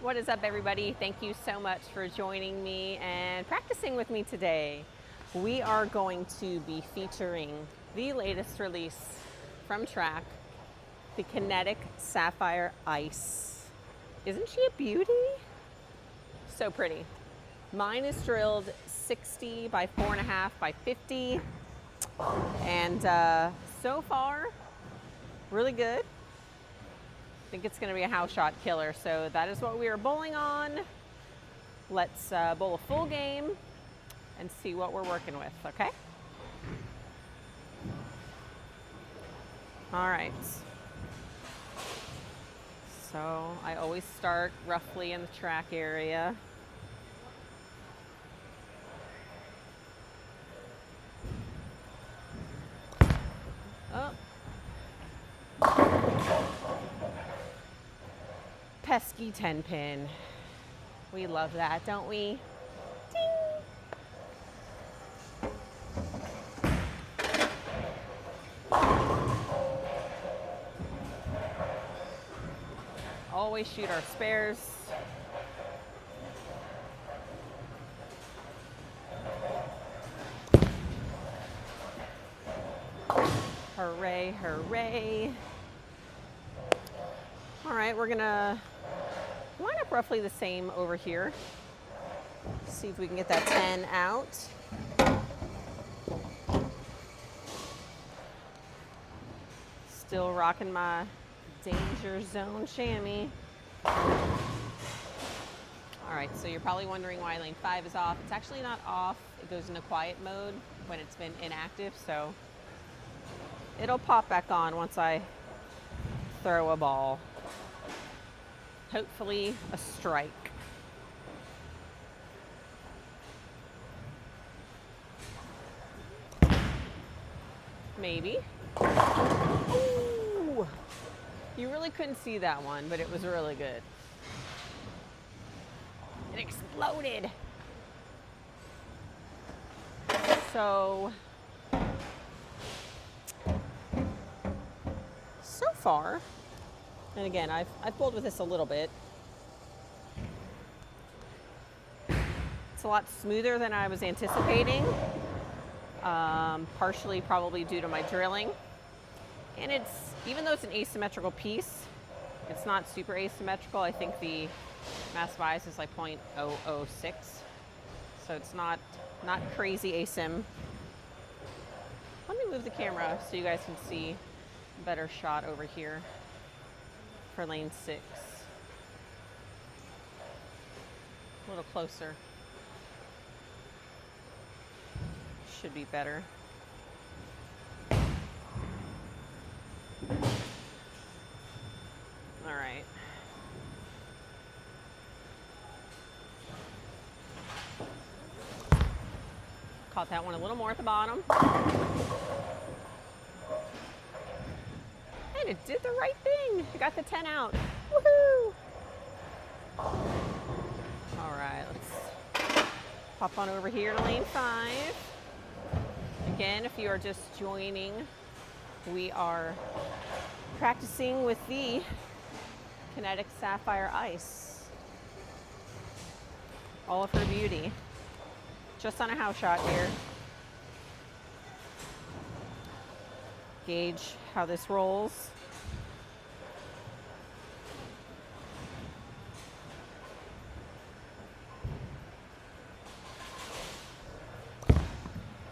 What is up, everybody? Thank you so much for joining me and practicing with me today. We are going to be featuring the latest release from Track, the Kinetic Sapphire Ice. Isn't she a beauty? So pretty. Mine is drilled 60 by 4.5 by 50, and so far, really good. I think it's going to be a house shot killer, so that is what we are bowling on. Let's bowl a full game and see what we're working with, okay? All right. So I always start roughly in the track area. Oh. Pesky 10 pin. We love that, don't we? Ding! Always shoot our spares. Hooray, hooray. All right, we're gonna line up roughly the same over here. See if we can get that 10 out. Still rocking my danger zone chamois. All right, so you're probably wondering why lane 5 is off. It's actually not off. It goes into quiet mode when it's been inactive, so it'll pop back on once I throw a ball. Hopefully a strike. Maybe. Ooh! You really couldn't see that one, but it was really good. It exploded. So far, and again, I've bowled with this a little bit. It's a lot smoother than I was anticipating, partially probably due to my drilling. And it's, even though it's an asymmetrical piece, it's not super asymmetrical. I think the mass bias is like 0.006, so it's not crazy asym. Let me move the camera so you guys can see a better shot over here for lane 6. A little closer. Should be better. All right. Caught that one a little more at the bottom. And it did the right thing. It got the 10 out. Woohoo! All right, let's pop on over here to lane 5. Again, if you are just joining, we are practicing with the Kinetic Sapphire Ice. All of her beauty. Just on a house shot here. Gauge how this rolls.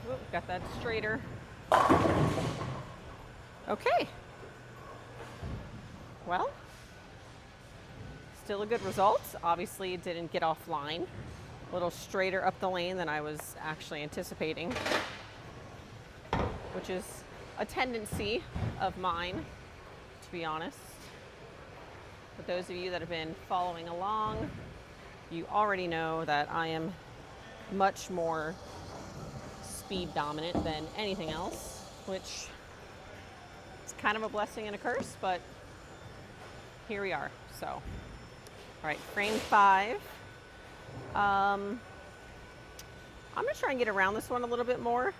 Ooh, got that straighter. Okay. Well, still a good result. Obviously, it didn't get offline. A little straighter up the lane than I was actually anticipating, which is a tendency of mine, to be honest. For those of you that have been following along, you already know that I am much more speed dominant than anything else, which is kind of a blessing and a curse, but here we are. So, all right, frame 5. I'm gonna try and get around this one a little bit more.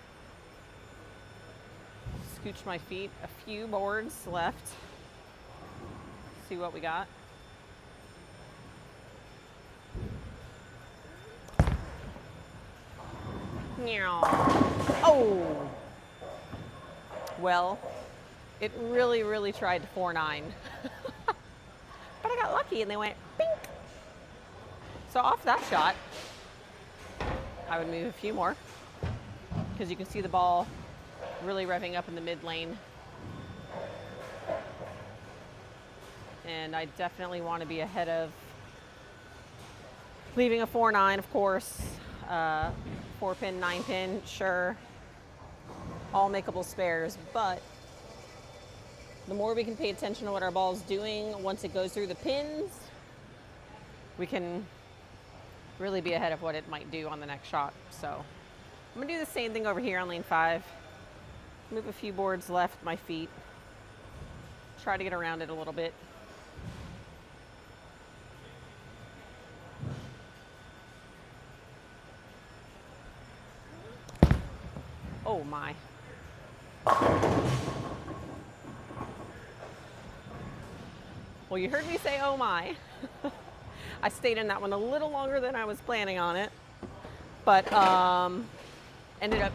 Scooch my feet a few boards left. See what we got. Oh! Well, it really, really tried to 4-9. But I got lucky and they went bink. So off that shot, I would move a few more because you can see the ball really revving up in the mid lane. And I definitely want to be ahead of leaving a 4-9, of course. 4-pin, 9-pin, sure. All makeable spares, but the more we can pay attention to what our ball's doing once it goes through the pins, we can really be ahead of what it might do on the next shot. So I'm gonna do the same thing over here on lane 5. Move a few boards left, my feet. Try to get around it a little bit. Oh my. Well, you heard me say, oh my. I stayed in that one a little longer than I was planning on it, but ended up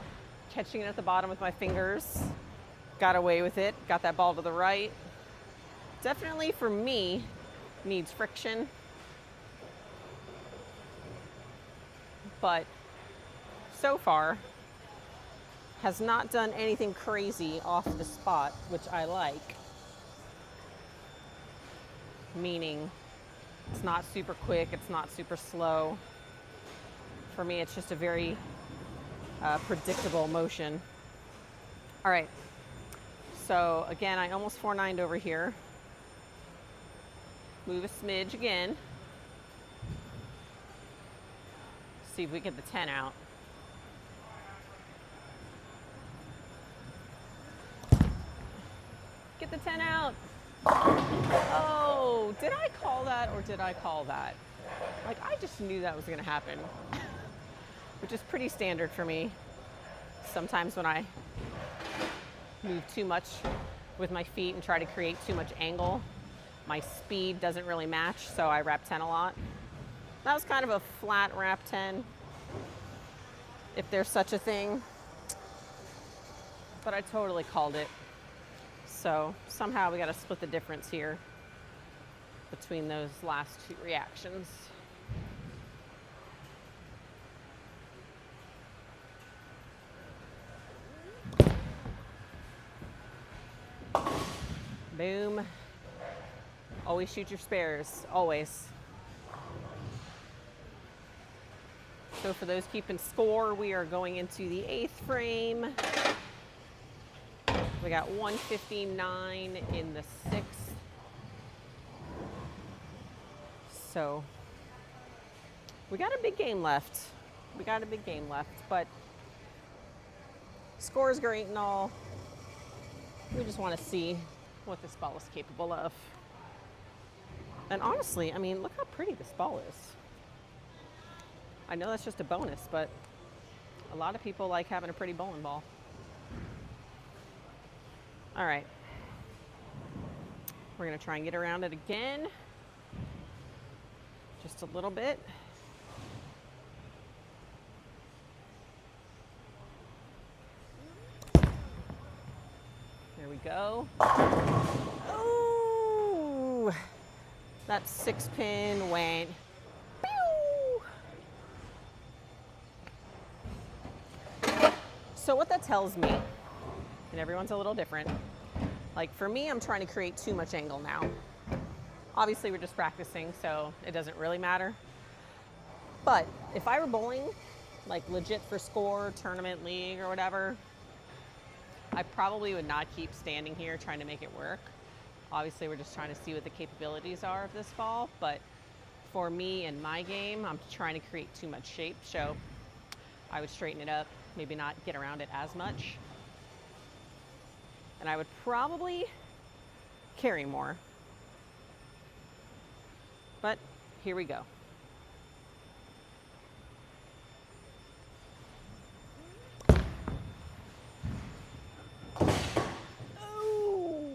catching it at the bottom with my fingers. Got away with it, got that ball to the right. Definitely for me, needs friction. But so far, has not done anything crazy off the spot, which I like. Meaning, it's not super quick, it's not super slow. For me, it's just a very predictable motion. All right, so again, I almost 4-9'd over here. Move a smidge again. See if we get the 10 out. Get the 10 out. Oh, did I call that or did I call that? Like, I just knew that was gonna happen, which is pretty standard for me. Sometimes when I move too much with my feet and try to create too much angle, my speed doesn't really match, so I wrap 10 a lot. That was kind of a flat wrap 10, if there's such a thing, but I totally called it. So somehow we got to split the difference here between those last two reactions. Boom. Always shoot your spares, always. So for those keeping score, we are going into the 8th frame. We got 159 in the 6th. So we got a big game left. But score is great and all. We just want to see what this ball is capable of. And honestly, I mean, look how pretty this ball is. I know that's just a bonus, but a lot of people like having a pretty bowling ball. All right, we're gonna try and get around it again, just a little bit. There we go. Oh, that 6-pin went. Pew! So what that tells me, and everyone's a little different. Like for me, I'm trying to create too much angle now. Obviously we're just practicing, so it doesn't really matter. But if I were bowling, like legit for score, tournament, league, or whatever, I probably would not keep standing here trying to make it work. Obviously we're just trying to see what the capabilities are of this ball, but for me and my game, I'm trying to create too much shape, so I would straighten it up, maybe not get around it as much. And I would probably carry more. But here we go. Oh!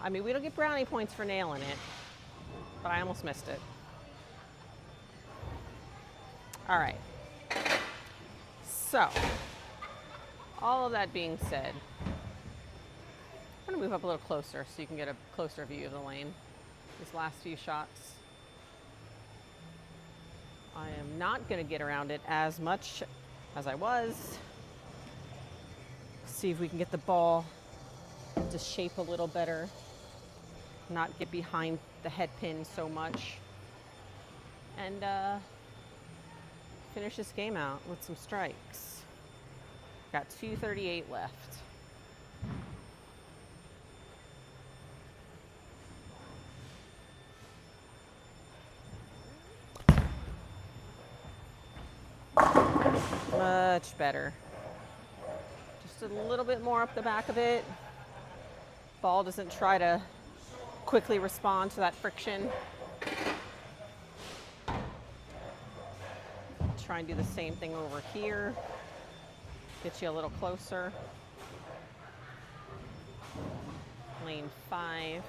I mean, we don't get brownie points for nailing it, but I almost missed it. All right, So, all of that being said, I'm going to move up a little closer so you can get a closer view of the lane. These last few shots. I am not going to get around it as much as I was. See if we can get the ball to shape a little better, not get behind the head pin so much, and finish this game out with some strikes. Got 238 left. Much better. Just a little bit more up the back of it. Ball doesn't try to quickly respond to that friction. Try and do the same thing over here. Get you a little closer. Lane 5.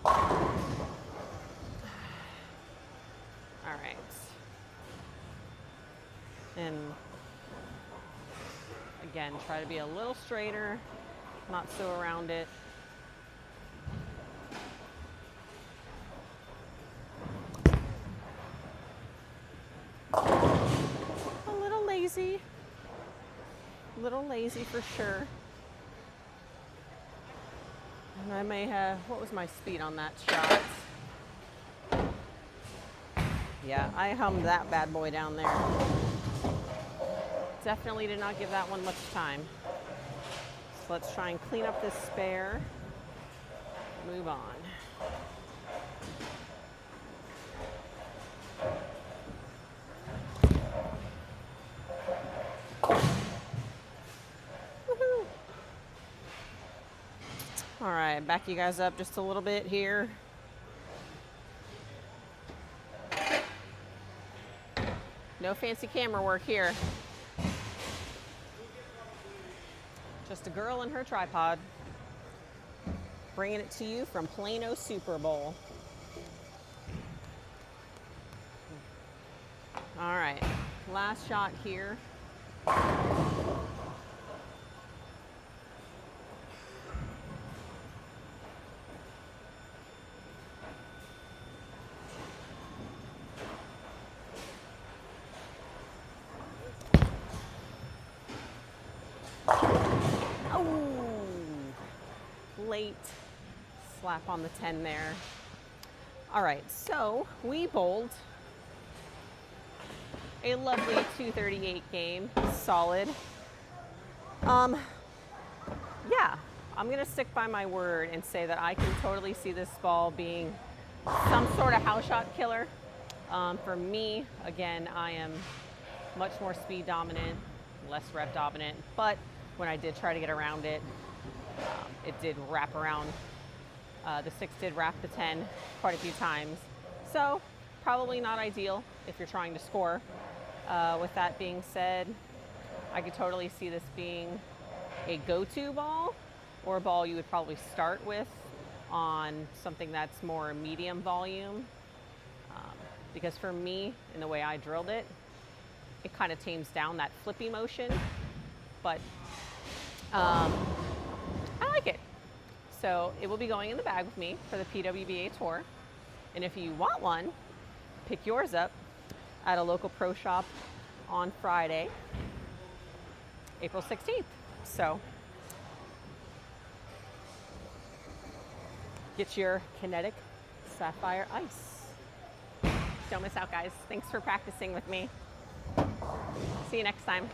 All right. And again, try to be a little straighter, not so around it. A little lazy for sure. And I may have, what was my speed on that shot? Yeah, I hummed that bad boy down there. Definitely did not give that one much time. So let's try and clean up this spare. Move on. All right, back you guys up just a little bit here. No fancy camera work here. Just a girl and her tripod. Bringing it to you from Plano Super Bowl. All right, last shot here. Late slap on the 10 there. All right, so we bowled a lovely 238 game, solid. Yeah, I'm gonna stick by my word and say that I can totally see this ball being some sort of house shot killer. For me, again, I am much more speed dominant, less rep dominant, but when I did try to get around it, it did wrap around. The 6 did wrap the 10 quite a few times. So probably not ideal if you're trying to score. With that being said, I could totally see this being a go-to ball, or a ball you would probably start with on something that's more medium volume. Because for me, in the way I drilled it, it kind of tames down that flippy motion, but I like it. So it will be going in the bag with me for the PWBA tour. And if you want one, pick yours up at a local pro shop on Friday, April 16th. So get your Kinetic Sapphire Ice. Don't miss out, guys. Thanks for practicing with me. See you next time.